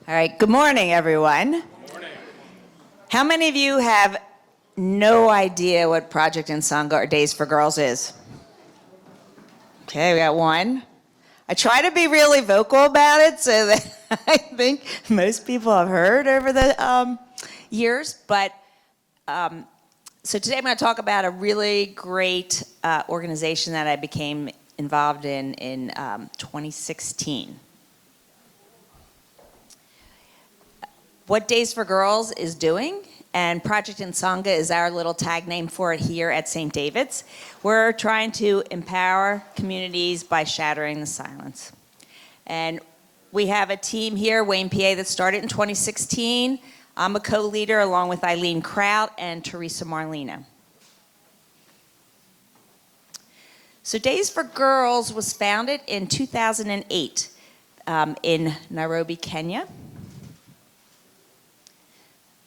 All right, good morning, everyone. Good morning. How many of you have no idea what Project Ensonga or Days for Girls is? Okay, we got one. I try to be really vocal about it so that I think most people have heard over the years. But so today I'm going to talk about a really great organization that I became involved in 2016. What Days for Girls is doing, and Project Ensonga is our little tag name for it here at St. David's. We're trying to empower communities by shattering the silence. And we have a team here, Wayne, PA, that started in 2016. I'm a co-leader along with Eileen Kraut and Teresa Marlino. So Days for Girls was founded in 2008 in Nairobi, Kenya.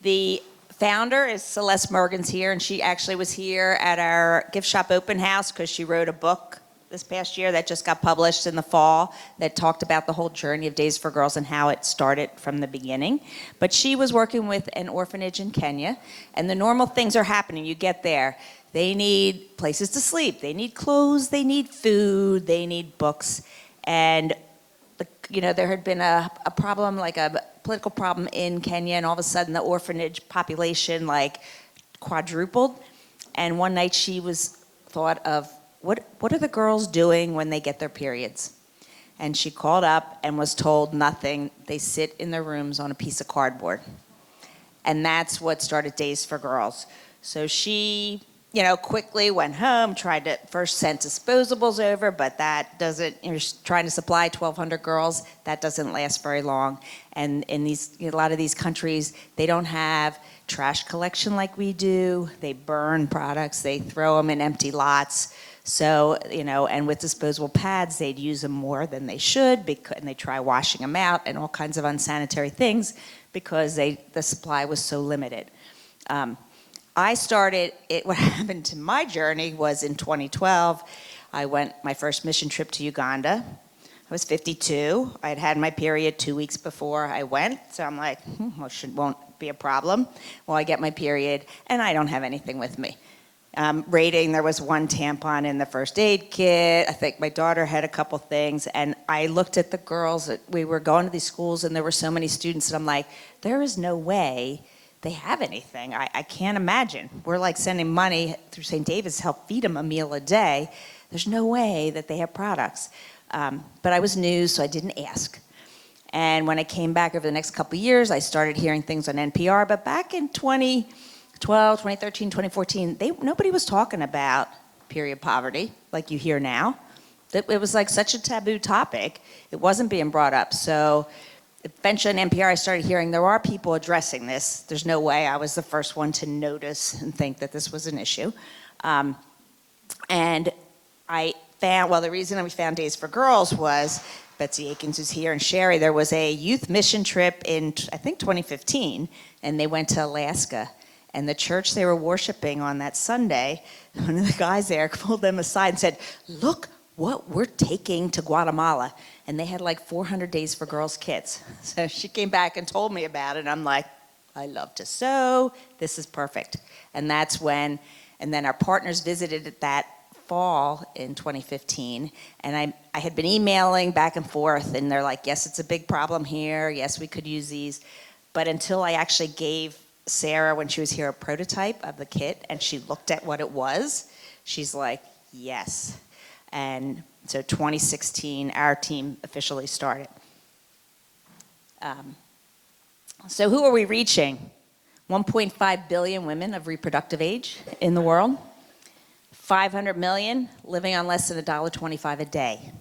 The founder is Celeste Mergens here, and she actually was here at our gift shop open house because she wrote a book this past year that just got published in the fall that talked about the whole journey of Days for Girls and how it started from the beginning. But she was working with an orphanage in Kenya, and the normal things are happening. You get there. They need places to sleep. They need clothes. They need food. They need books. And there had been a problem, like a political problem in Kenya, and all of a sudden the orphanage population quadrupled. And one night she thought of, what are the girls doing when they get their periods? And she called up and was told nothing. They sit in their rooms on a piece of cardboard. And that's what started Days for Girls. So she quickly went home, tried to first send disposables over, but that doesn't, you're trying to supply 1,200 girls, that doesn't last very long. And in a lot of these countries, they don't have trash collection like we do. They burn products, they throw them in empty lots. So, and with disposable pads, they'd use them more than they should, and they try washing them out and all kinds of unsanitary things because the supply was so limited. What happened to my journey was in 2012, I went my first mission trip to Uganda. I was 52. I had had my period 2 weeks before I went, so I'm like, won't be a problem. Well, I get my period, and I don't have anything with me. Rating, there was one tampon in the first aid kit. I think my daughter had a couple things, and I looked at the girls. We were going to these schools, and there were so many students, and I'm like, there is no way they have anything. I can't imagine. We're sending money through St. David's to help feed them a meal a day. There's no way that they have products. But I was new, so I didn't ask. And when I came back over the next couple of years, I started hearing things on NPR. But back in 2012, 2013, 2014, nobody was talking about period poverty like you hear now. It was such a taboo topic. It wasn't being brought up. So eventually on NPR, I started hearing there are people addressing this. There's no way I was the first one to notice and think that this was an issue. And I found, the reason we found Days for Girls was Betsy Akins, who's here, and Sherry. There was a youth mission trip in, I think, 2015, and they went to Alaska. And the church they were worshiping on that Sunday, one of the guys there pulled them aside and said, look what we're taking to Guatemala. And they had 400 Days for Girls kits. So she came back and told me about it, and I'm like, I love to sew, this is perfect. And that's when, and then our partners visited it that fall in 2015, and I had been emailing back and forth, and they're like, yes, it's a big problem here, yes, we could use these. But until I actually gave Sarah, when she was here, a prototype of the kit, and she looked at what it was, she's like, yes. And so 2016, our team officially started. So who are we reaching? 1.5 billion women of reproductive age in the world. 500 million living on less than $1.25 a day.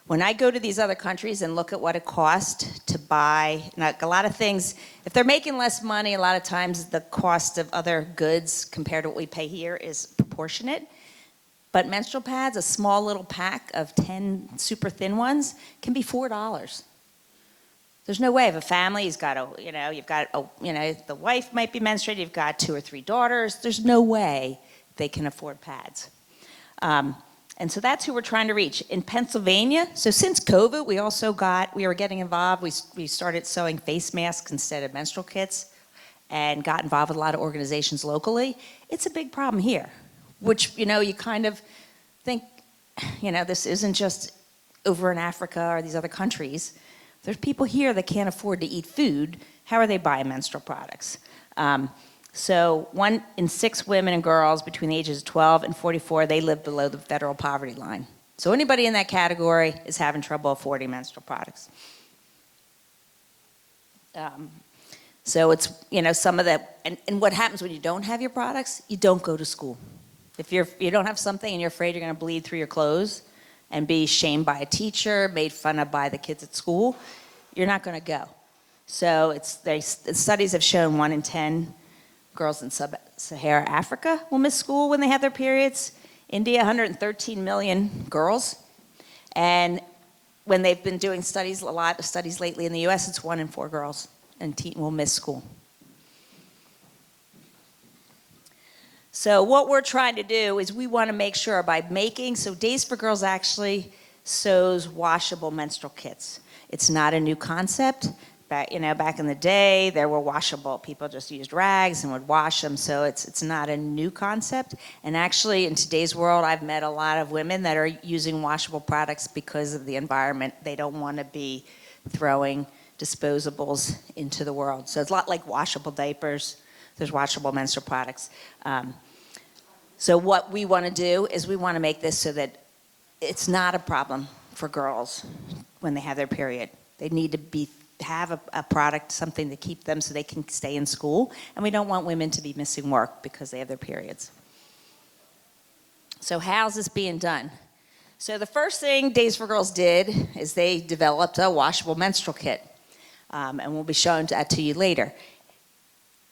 When I go to these other countries and look at what it costs to buy, a lot of things, if they're making less money, a lot of times the cost of other goods compared to what we pay here is proportionate. But menstrual pads, a small little pack of 10 super thin ones, can be $4. There's no way if a family's got the wife might be menstruating, you've got 2 or 3 daughters, there's no way they can afford pads. And so that's who we're trying to reach. In Pennsylvania, so since COVID, we were getting involved. We started sewing face masks instead of menstrual kits and got involved with a lot of organizations locally. It's a big problem here, which, you kind of think, this isn't just over in Africa or these other countries. There's people here that can't afford to eat food. How are they buying menstrual products? So 1 in 6 women and girls between the ages of 12 and 44, they live below the federal poverty line. So anybody in that category is having trouble affording menstrual products. So it's, some of the, and what happens when you don't have your products? You don't go to school. If you don't have something and you're afraid you're going to bleed through your clothes and be shamed by a teacher, made fun of by the kids at school, you're not going to go. So studies have shown 1 in 10 girls in sub-Saharan Africa will miss school when they have their periods. India, 113 million girls. And when they've been doing studies, a lot of studies lately in the US, it's 1 in 4 girls and teen will miss school. So what we're trying to do is we want to make sure by so Days for Girls actually sews washable menstrual kits. It's not a new concept. Back in the day, there were washable. People just used rags and would wash them, so it's not a new concept. And actually, in today's world, I've met a lot of women that are using washable products because of the environment. They don't want to be throwing disposables into the world. So it's a lot like washable diapers. There's washable menstrual products. So what we want to do is we want to make this so that it's not a problem for girls when they have their period. They need to have a product, something to keep them so they can stay in school. And we don't want women to be missing work because they have their periods. So how's this being done? So the first thing Days for Girls did is they developed a washable menstrual kit. And we'll be showing that to you later.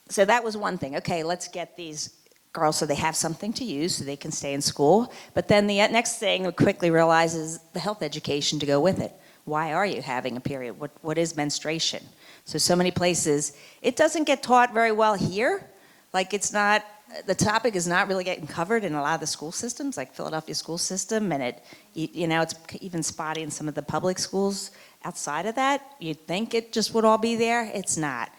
So that was one thing. Okay, let's get these girls so they have something to use so they can stay in school. But then the next thing we quickly realize is the health education to go with it. Why are you having a period? What is menstruation? So many places, it doesn't get taught very well here. Like the topic is not really getting covered in a lot of the school systems, like Philadelphia school system, and it's even spotty in some of the public schools outside of that. You'd think it just would all be there. It's not.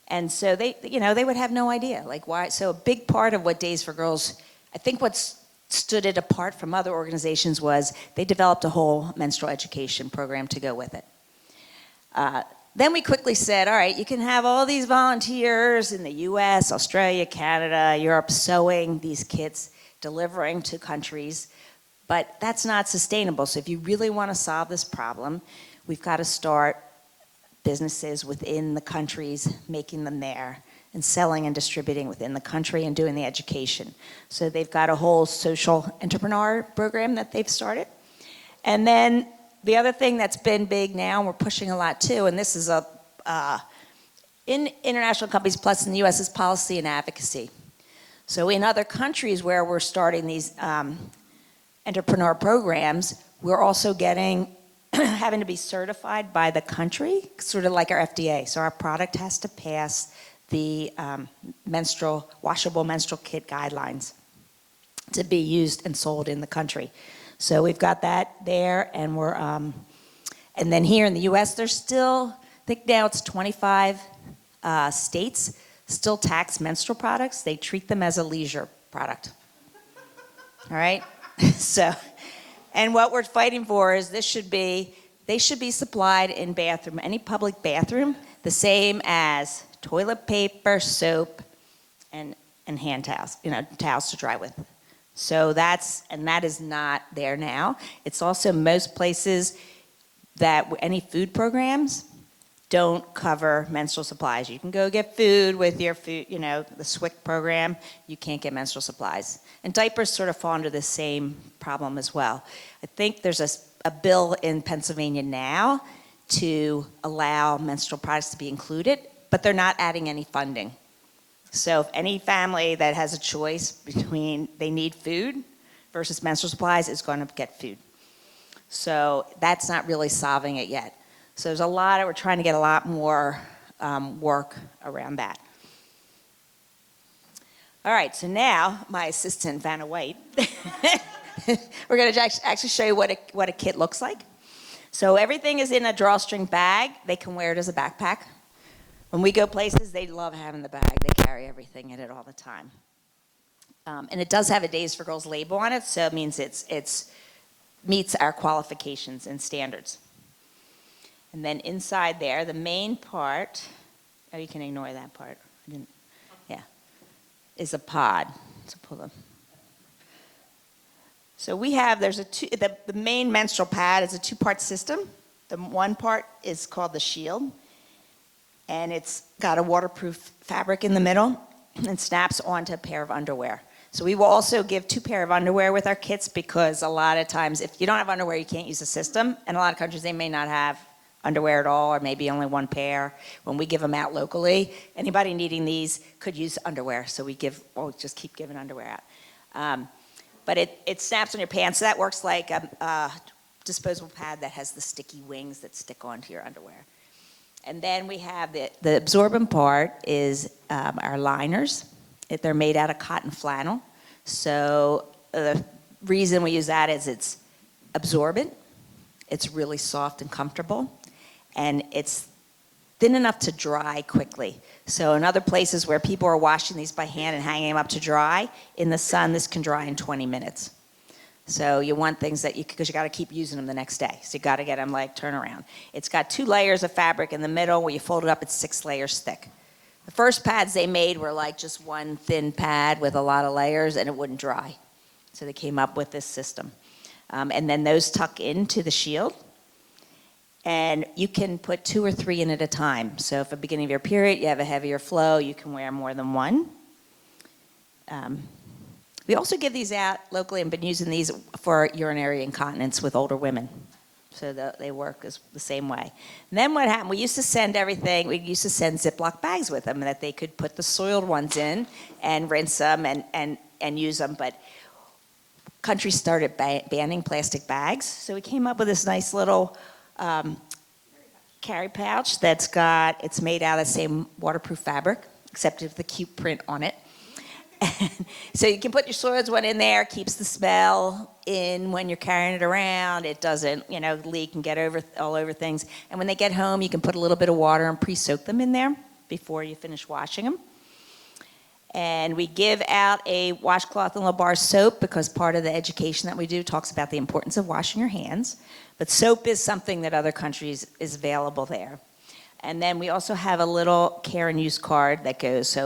And so they would have no idea, like why. So a big part of what Days for Girls, I think what's stood it apart from other organizations was they developed a whole menstrual education program to go with it. Then we quickly said, all right, you can have all these volunteers in the US, Australia, Canada, Europe sewing these kits, delivering to countries, but that's not sustainable. So if you really want to solve this problem, we've got to start businesses within the countries, making them there, and selling and distributing within the country and doing the education. So they've got a whole social entrepreneur program that they've started. And then the other thing that's been big now, and we're pushing a lot too, and this is in international companies plus in the US, is policy and advocacy. So in other countries where we're starting these entrepreneur programs, we're also having to be certified by the country, sort of like our FDA. So our product has to pass the washable menstrual kit guidelines to be used and sold in the country. So we've got that there, and and then here in the U.S., there's still, I think now it's 25 states still tax menstrual products. They treat them as a leisure product. All right, and what we're fighting for is they should be supplied in any public bathroom, the same as toilet paper, soap, and hand towels, towels to dry with. So that is not there now. It's also most places that any food programs don't cover menstrual supplies. You can go get food with your food, the SWIC program, you can't get menstrual supplies. And diapers sort of fall under the same problem as well. I think there's a bill in Pennsylvania now to allow menstrual products to be included, but they're not adding any funding. So if any family that has a choice between they need food versus menstrual supplies is going to get food. So that's not really solving it yet. So we're trying to get a lot more work around that. All right, so now my assistant, Vanna White, we're going to actually show you what a kit looks like. So everything is in a drawstring bag. They can wear it as a backpack. When we go places, they love having the bag. They carry everything in it all the time. And it does have a Days for Girls label on it, so it means it's meets our qualifications and standards. And then inside there, the main part, oh, you can ignore that part. Is a pod. So pull them. So we have, the main menstrual pad is a two-part system. The one part is called the shield, and it's got a waterproof fabric in the middle and snaps onto a pair of underwear. So we will also give 2 pair of underwear with our kits, because a lot of times if you don't have underwear, you can't use the system. And a lot of countries, they may not have underwear at all, or maybe only 1 pair. When we give them out locally, anybody needing these could use underwear. So we'll just keep giving underwear out. But it snaps on your pants. So that works like a disposable pad that has the sticky wings that stick onto your underwear. And then we have the absorbent part is our liners. They're made out of cotton flannel. So the reason we use that is it's absorbent, it's really soft and comfortable, and it's thin enough to dry quickly. So in other places where people are washing these by hand and hanging them up to dry, in the sun, this can dry in 20 minutes. So you want things that because you got to keep using them the next day. So you got to get them like turn around. It's got 2 layers of fabric in the middle. Where you fold it up, it's 6 layers thick. The first pads they made were like just one thin pad with a lot of layers, and it wouldn't dry. So they came up with this system. And then those tuck into the shield. And you can put 2 or 3 in at a time. So if at the beginning of your period you have a heavier flow, you can wear more than 1. We also give these out locally and been using these for urinary incontinence with older women. So they work the same way. And then what happened, we used to send Ziploc bags with them that they could put the soiled ones in and rinse them and use them. But countries started banning plastic bags. So we came up with this nice little carry pouch it's made out of the same waterproof fabric, except with the cute print on it. So you can put your soiled one in there, keeps the smell in when you're carrying it around. It doesn't, leak and get all over things. And when they get home, you can put a little bit of water and pre-soak them in there before you finish washing them. And we give out a washcloth and bar soap, because part of the education that we do talks about the importance of washing your hands. But soap is something that other countries is available there. And then we also have a little care and use card that goes,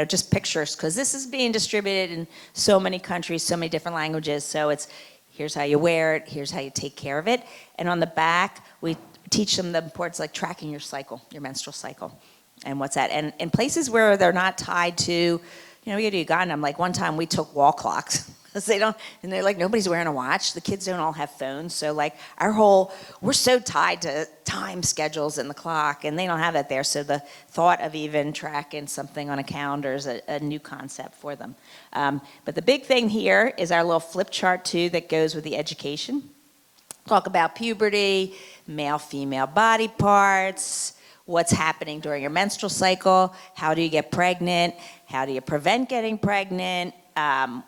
just pictures, because this is being distributed in so many countries, so many different languages. So it's, here's how you wear it, here's how you take care of it. And on the back, we teach them the importance, like tracking your cycle, your menstrual cycle, and what's that. And in places where they're not tied to, we go to Uganda, like one time we took wall clocks. And they're like, nobody's wearing a watch. The kids don't all have phones. So like we're so tied to time schedules and the clock, and they don't have that there. So the thought of even tracking something on a calendar is a new concept for them. But the big thing here is our little flip chart too that goes with the education. Talk about puberty, male, female body parts, what's happening during your menstrual cycle, how do you get pregnant, how do you prevent getting pregnant.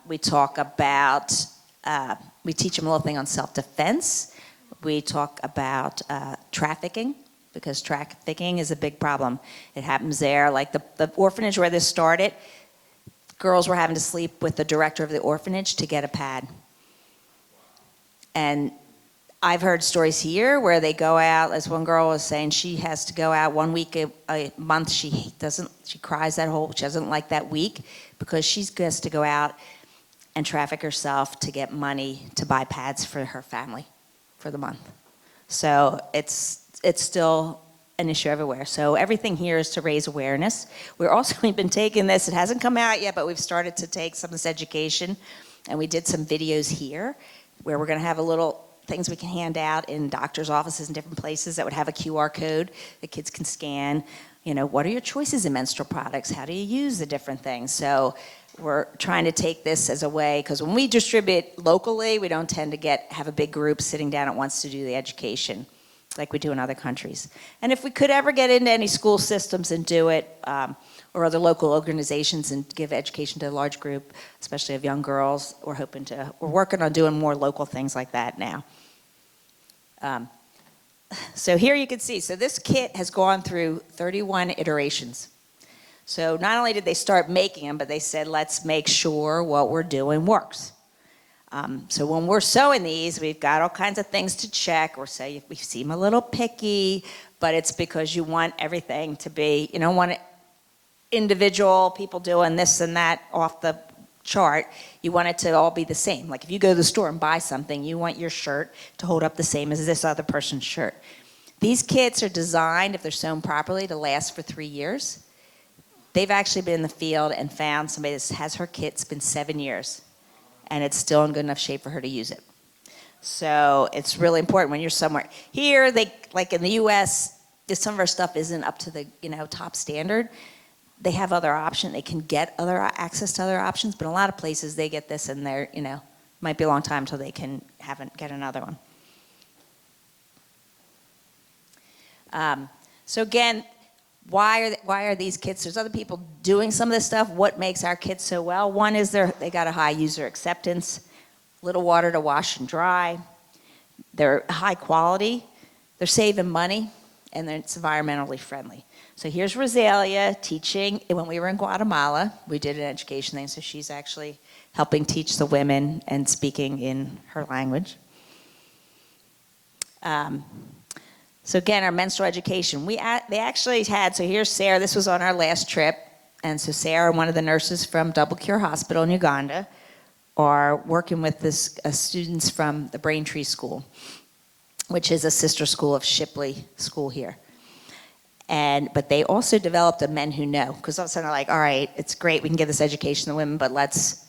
We talk about, we teach them a little thing on self-defense. We talk about trafficking, because trafficking is a big problem. It happens there. Like the orphanage where this started, girls were having to sleep with the director of the orphanage to get a pad. And I've heard stories here where they go out, as one girl was saying, she has to go out 1 week a month. She cries she doesn't like that week, because she has to go out and traffic herself to get money to buy pads for her family for the month. So it's still an issue everywhere. So everything here is to raise awareness. We've been taking this, it hasn't come out yet, but we've started to take some of this education, and we did some videos here where we're going to have a little things we can hand out in doctors' offices and different places that would have a QR code that kids can scan. What are your choices in menstrual products? How do you use the different things? So we're trying to take this as a way, because when we distribute locally, we don't tend to have a big group sitting down at once to do the education like we do in other countries. And if we could ever get into any school systems and do it, or other local organizations and give education to a large group, especially of young girls. We're working on doing more local things like that now. So here you can see, so this kit has gone through 31 iterations. So not only did they start making them, but they said, let's make sure what we're doing works. So when we're sewing these, we've got all kinds of things to check, or say we seem a little picky, but it's because you want everything to be, you don't want individual people doing this and that off the chart. You want it to all be the same. Like if you go to the store and buy something, you want your shirt to hold up the same as this other person's shirt. These kits are designed, if they're sewn properly, to last for 3 years. They've actually been in the field and found somebody that has her kit, it's been 7 years, and it's still in good enough shape for her to use it. So it's really important when you're somewhere. Here, like in the US, if some of our stuff isn't up to the top standard, they have other options. They can get other access to other options, but in a lot of places they get this and they're, might be a long time until they can get another one. So again, why are these kits? There's other people doing some of this stuff. What makes our kits so well? One is they got a high user acceptance, little water to wash and dry. They're high quality. They're saving money, and it's environmentally friendly. So here's Rosalia teaching. When we were in Guatemala, we did an education thing, so she's actually helping teach the women and speaking in her language. So again, our menstrual education. They actually had, so here's Sarah, this was on our last trip, and so Sarah, one of the nurses from Double Cure Hospital in Uganda, are working with students from the Braintree School, which is a sister school of Shipley School here. But they also developed a Men Who Know, because all of a sudden they're like, all right, it's great, we can give this education to women, but let's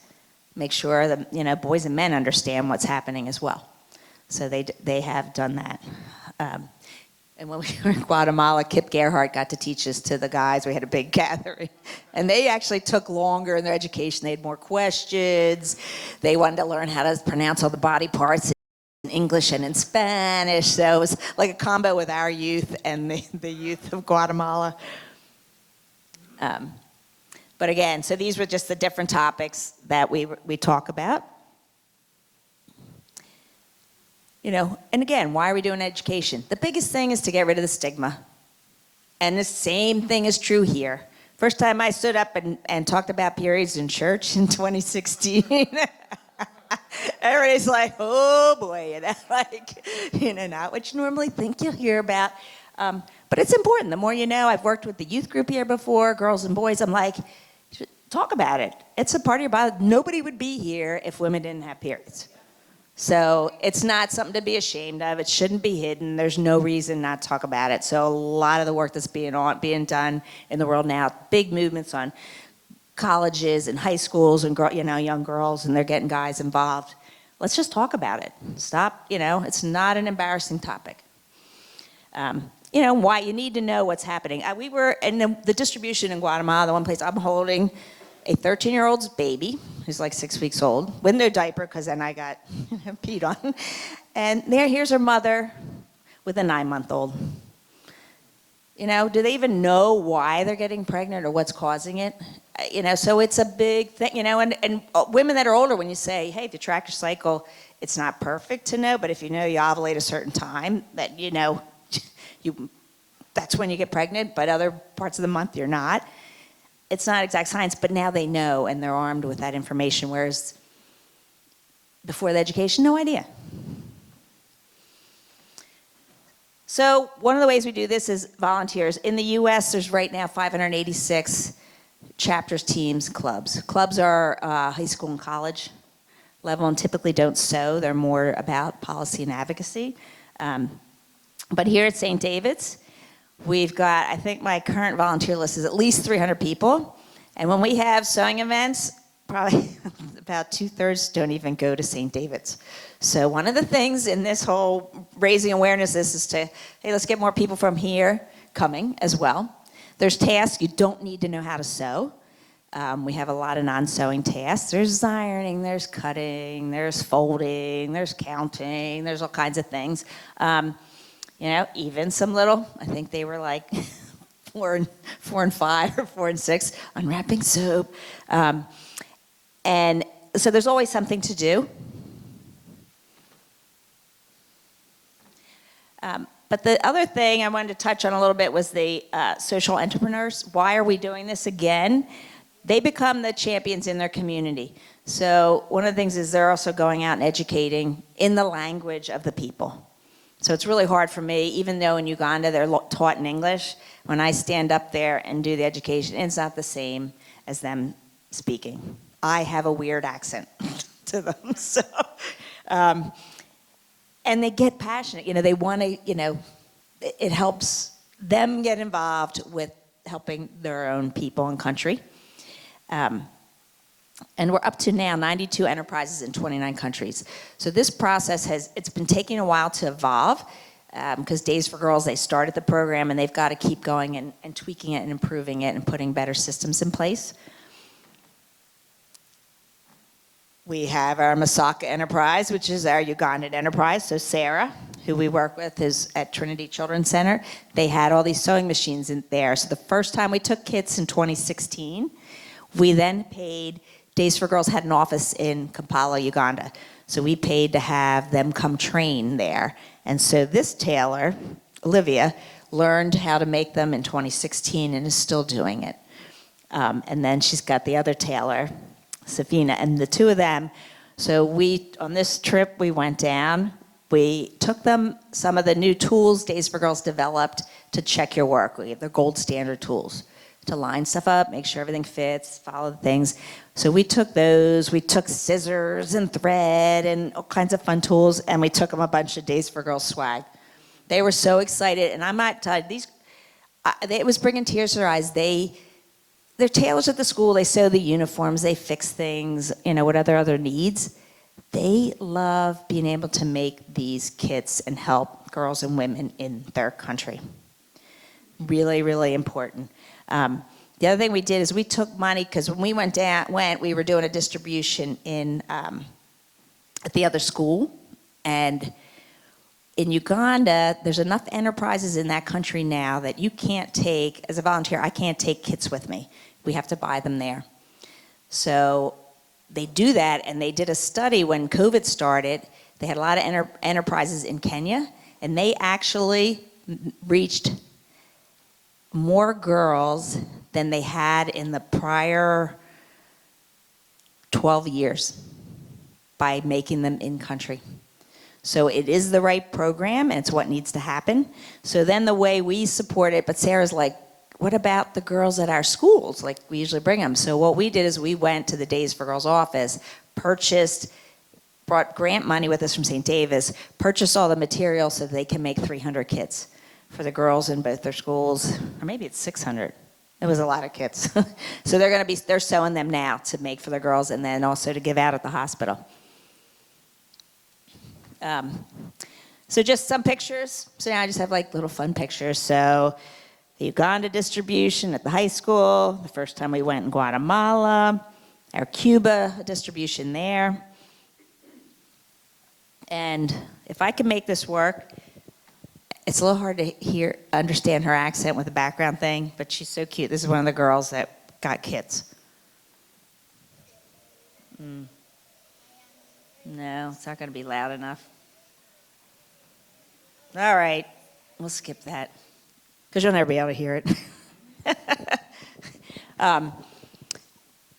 make sure that boys and men understand what's happening as well. So they have done that. And when we were in Guatemala, Kip Gerhardt got to teach us to the guys. We had a big gathering. And they actually took longer in their education. They had more questions. They wanted to learn how to pronounce all the body parts in English and in Spanish. So it was like a combo with our youth and the youth of Guatemala. But again, so these were just the different topics that we talk about. And again, why are we doing education? The biggest thing is to get rid of the stigma. And the same thing is true here. First time I stood up and talked about periods in church in 2016, everybody's like, oh boy, not what you normally think you'll hear about. But it's important. The more you know, I've worked with the youth group here before, girls and boys. I'm like, talk about it. It's a part of your body. Nobody would be here if women didn't have periods. So it's not something to be ashamed of. It shouldn't be hidden. There's no reason not to talk about it. So a lot of the work that's being done in the world now, big movements on colleges and high schools and young girls, and they're getting guys involved. Let's just talk about it. Stop. It's not an embarrassing topic. Why you need to know what's happening. We were in the distribution in Guatemala. The one place I'm holding a 13-year-old's baby who's like 6 weeks old with no diaper, because then I got peed on. And here's her mother with a 9-month-old. Do they even know why they're getting pregnant or what's causing it? So it's a big thing, and women that are older, when you say, hey, to track your cycle, it's not perfect to know, but if you know you ovulate a certain time, that that's when you get pregnant, but other parts of the month you're not. It's not exact science, but now they know and they're armed with that information, whereas before the education, no idea. So one of the ways we do this is volunteers. In the US, there's right now 586 chapters, teams, clubs. Clubs are high school and college level and typically don't sew. They're more about policy and advocacy. But here at St. David's, we've got, I think my current volunteer list is at least 300 people. And when we have sewing events, probably about 2/3 don't even go to St. David's. So one of the things in this whole raising awareness is to, hey, let's get more people from here coming as well. There's tasks you don't need to know how to sew. We have a lot of non-sewing tasks. There's ironing, there's cutting, there's folding, there's counting, there's all kinds of things. Even some little, I think they were like 4 and 5 or 4 and 6, unwrapping soap. And so there's always something to do. But the other thing I wanted to touch on a little bit was the social entrepreneurs. Why are we doing this again? They become the champions in their community. So one of the things is they're also going out and educating in the language of the people. So it's really hard for me, even though in Uganda they're taught in English, when I stand up there and do the education, it's not the same as them speaking. I have a weird accent to them, so. And they get passionate, they want to, it helps them get involved with helping their own people and country. And we're up to now 92 enterprises in 29 countries. So this process it's been taking a while to evolve, because Days for Girls, they started the program and they've got to keep going and tweaking it and improving it and putting better systems in place. We have our Masaka enterprise, which is our Ugandan enterprise. So Sarah, who we work with, is at Trinity Children's Center. They had all these sewing machines in there. So the first time we took kits in 2016, we then paid, Days for Girls had an office in Kampala, Uganda. So we paid to have them come train there. And so this tailor, Olivia, learned how to make them in 2016 and is still doing it. And then she's got the other tailor, Safina, and the two of them. So on this trip, we went down. We took them some of the new tools Days for Girls developed to check your work. We have their gold standard tools to line stuff up, make sure everything fits, follow the things. So we took those. We took scissors and thread and all kinds of fun tools, and we took them a bunch of Days for Girls swag. They were so excited, and I might tell you, it was bringing tears to their eyes. They're tailors at the school. They sew the uniforms. They fix things, what other needs. They love being able to make these kits and help girls and women in their country. Really, really important. The other thing we did is we took money, because when we we were doing a distribution at the other school. And in Uganda, there's enough enterprises in that country now that you can't take, as a volunteer, I can't take kits with me. We have to buy them there. So they do that, and they did a study when COVID started. They had a lot of enterprises in Kenya, and they actually reached more girls than they had in the prior 12 years by making them in country. So it is the right program, and it's what needs to happen. So then the way we support it, but Sarah's like, what about the girls at our schools? Like, we usually bring them. So what we did is we went to the Days for Girls office, brought grant money with us from St. Davis, purchased all the material so that they can make 300 kits for the girls in both their schools, or maybe it's 600. It was a lot of kits. So they're sewing them now to make for the girls, and then also to give out at the hospital. So just some pictures. So now I just have like little fun pictures. So the Uganda distribution at the high school, the first time we went in Guatemala, our Cuba distribution there. And if I can make this work, it's a little hard to understand her accent with the background thing, but she's so cute. This is one of the girls that got kits. No, it's not going to be loud enough. All right, we'll skip that, because you'll never be able to hear it.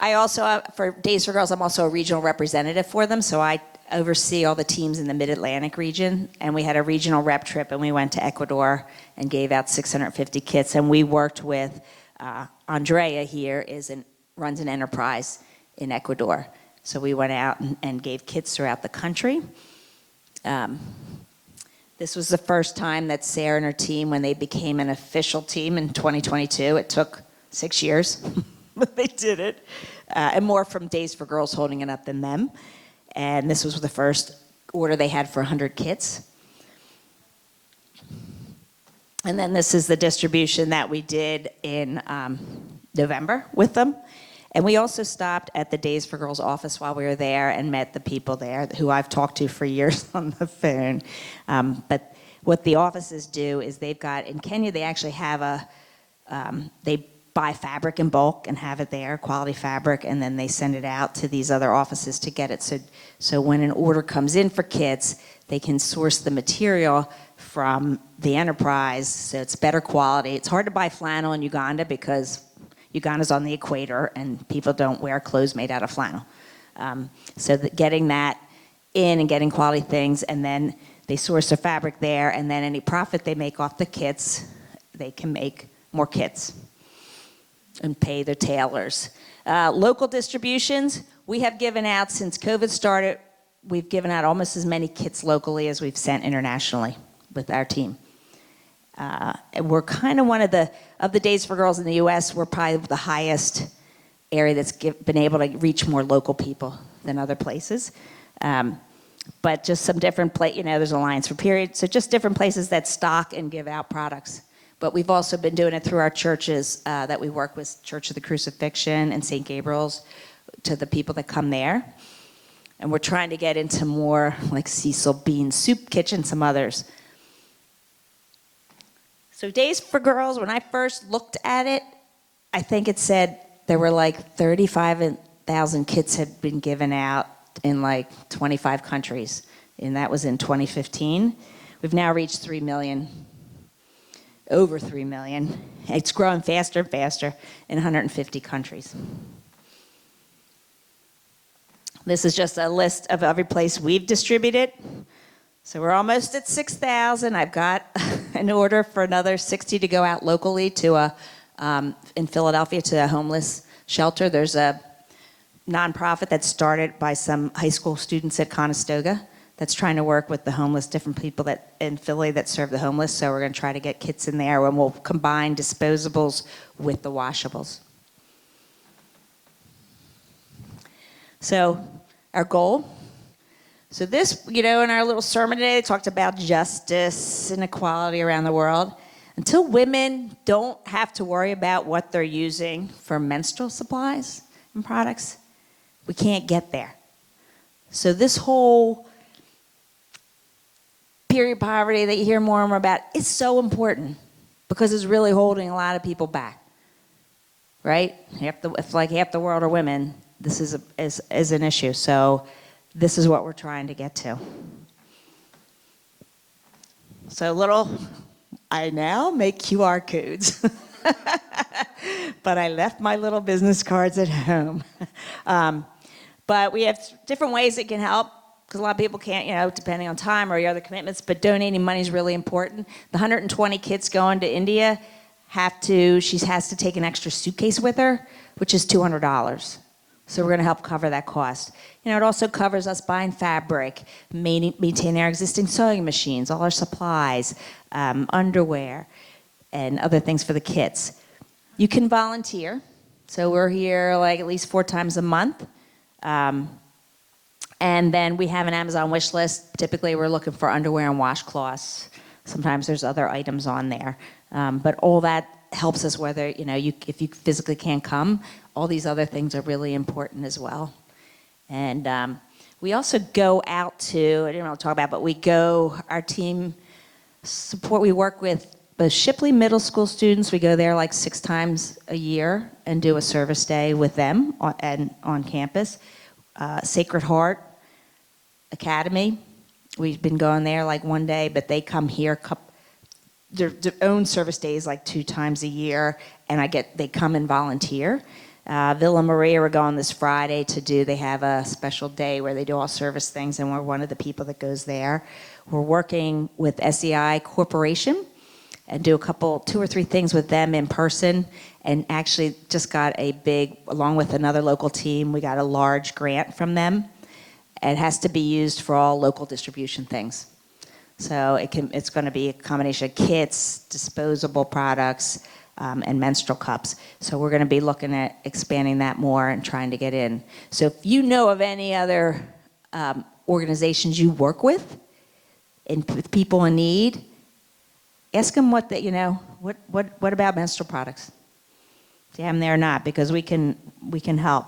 I also, for Days for Girls, I'm also a regional representative for them, so I oversee all the teams in the Mid-Atlantic region, and we had a regional rep trip, and we went to Ecuador and gave out 650 kits, and we worked with Andrea here, runs an enterprise in Ecuador. So we went out and gave kits throughout the country. This was the first time that Sarah and her team, when they became an official team in 2022, it took 6 years, but they did it, and more from Days for Girls holding it up than them. And this was the first order they had for 100 kits. And then this is the distribution that we did in November with them. And we also stopped at the Days for Girls office while we were there and met the people there who I've talked to for years on the phone. But what the offices do is they've got, in Kenya, they actually have They buy fabric in bulk and have it there, quality fabric, and then they send it out to these other offices to get it. So when an order comes in for kits, they can source the material from the enterprise, so it's better quality. It's hard to buy flannel in Uganda because Uganda's on the equator and people don't wear clothes made out of flannel. So getting that in and getting quality things, and then they source the fabric there, and then any profit they make off the kits, they can make more kits and pay their tailors. Local distributions, we have given out, since COVID started, we've given out almost as many kits locally as we've sent internationally with our team. And we're kind of one of the Days for Girls in the US, we're probably the highest area that's been able to reach more local people than other places. But just some different there's Alliance for Period, so just different places that stock and give out products. But we've also been doing it through our churches that we work with, Church of the Crucifixion and St. Gabriel's, to the people that come there. And we're trying to get into more like Cecil Bean Soup Kitchen, some others. So Days for Girls, when I first looked at it, I think it said there were like 35,000 kits had been given out in like 25 countries. And that was in 2015. We've now reached 3 million. Over 3 million. It's growing faster and faster in 150 countries. This is just a list of every place we've distributed. So we're almost at 6,000. I've got an order for another 60 to go out locally to in Philadelphia to a homeless shelter. There's a nonprofit that started by some high school students at Conestoga that's trying to work with the homeless, different people that in Philly that serve the homeless. So we're going to try to get kits in there, and we'll combine disposables with the washables. So our goal. So this, in our little sermon today, they talked about justice and equality around the world. Until women don't have to worry about what they're using for menstrual supplies and products, we can't get there. So this whole period poverty that you hear more and more about is so important because it's really holding a lot of people back, right? If like half the world are women, this is an issue. So this is what we're trying to get to. So I now make QR codes, but I left my little business cards at home. But we have different ways it can help, because a lot of people can't, depending on time or your other commitments, but donating money is really important. The 120 kids going to India she has to take an extra suitcase with her, which is $200. So we're going to help cover that cost. It also covers us buying fabric, maintaining our existing sewing machines, all our supplies, underwear, and other things for the kids. You can volunteer. So we're here like at least 4 times a month. And then we have an Amazon wish list. Typically, we're looking for underwear and washcloths. Sometimes there's other items on there. But all that helps us whether, if you physically can't come, all these other things are really important as well. And we also go out to, I didn't want to talk about, but our team support, we work with the Shipley Middle School students. We go there like 6 times a year and do a service day with them on campus. Sacred Heart Academy, we've been going there like one day, but they come here, their own service days like 2 times a year, and they come and volunteer. Villa Maria, we're going this Friday they have a special day where they do all service things, and we're one of the people that goes there. We're working with SEI Corporation and do 2 or 3 things with them in person, and actually just got along with another local team, we got a large grant from them. It has to be used for all local distribution things. So it's going to be a combination of kits, disposable products, and menstrual cups. So we're going to be looking at expanding that more and trying to get in. So if you know of any other organizations you work with with people in need, ask them what about menstrual products? Do you have them there or not? Because we can help.